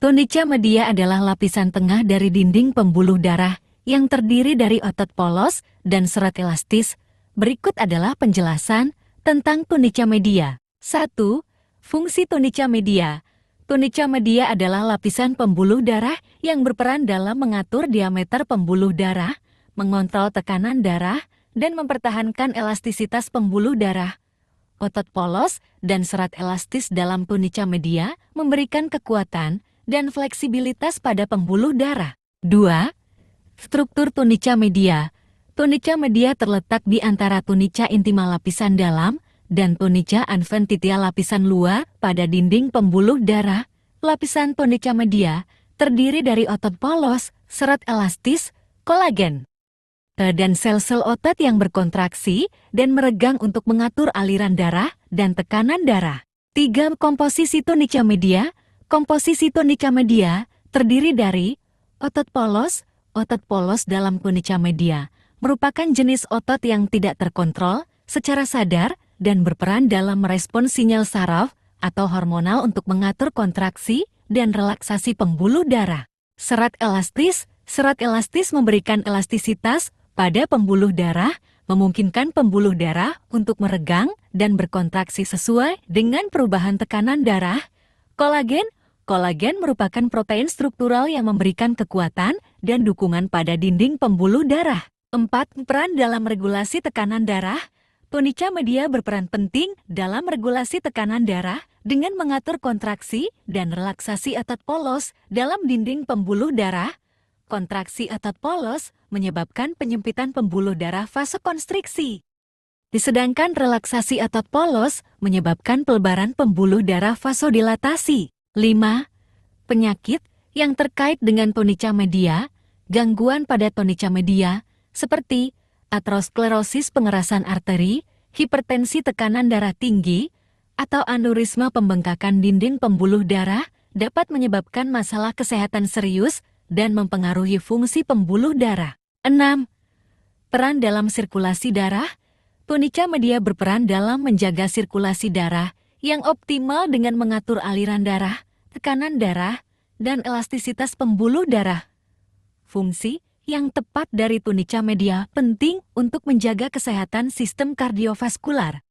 Tunica media adalah lapisan tengah dari dinding pembuluh darah yang terdiri dari otot polos dan serat elastis. Berikut adalah penjelasan tentang tunica media. 1. Fungsi tunica media. Tunica media adalah lapisan pembuluh darah yang berperan dalam mengatur diameter pembuluh darah, mengontrol tekanan darah, dan mempertahankan elastisitas pembuluh darah. Otot polos dan serat elastis dalam tunica media memberikan kekuatan dan fleksibilitas pada pembuluh darah. 2. Struktur tunica media. Tunica media terletak di antara tunica intima lapisan dalam dan tunica adventitia lapisan luar pada dinding pembuluh darah. Lapisan tunica media terdiri dari otot polos, serat elastis, kolagen, dan sel-sel otot yang berkontraksi dan meregang untuk mengatur aliran darah dan tekanan darah. 3. Komposisi tunica media. Komposisi tunica media terdiri dari otot polos dalam tunica media merupakan jenis otot yang tidak terkontrol secara sadar dan berperan dalam merespon sinyal saraf atau hormonal untuk mengatur kontraksi dan relaksasi pembuluh darah. Serat elastis memberikan elastisitas pada pembuluh darah, memungkinkan pembuluh darah untuk meregang dan berkontraksi sesuai dengan perubahan tekanan darah. Kolagen merupakan protein struktural yang memberikan kekuatan dan dukungan pada dinding pembuluh darah. 4. Peran dalam regulasi tekanan darah. Tunica media berperan penting dalam regulasi tekanan darah dengan mengatur kontraksi dan relaksasi otot polos dalam dinding pembuluh darah. Kontraksi otot polos menyebabkan penyempitan pembuluh darah vasokonstriksi. Sedangkan relaksasi otot polos menyebabkan pelebaran pembuluh darah vasodilatasi. 5. Penyakit yang terkait dengan tunica media. Gangguan pada tunica media seperti aterosklerosis pengerasan arteri, hipertensi tekanan darah tinggi, atau aneurisma pembengkakan dinding pembuluh darah dapat menyebabkan masalah kesehatan serius dan mempengaruhi fungsi pembuluh darah. 6. Peran dalam sirkulasi darah. Tunica media berperan dalam menjaga sirkulasi darah yang optimal dengan mengatur aliran darah, tekanan darah, dan elastisitas pembuluh darah. Fungsi yang tepat dari tunica media penting untuk menjaga kesehatan sistem kardiovaskular.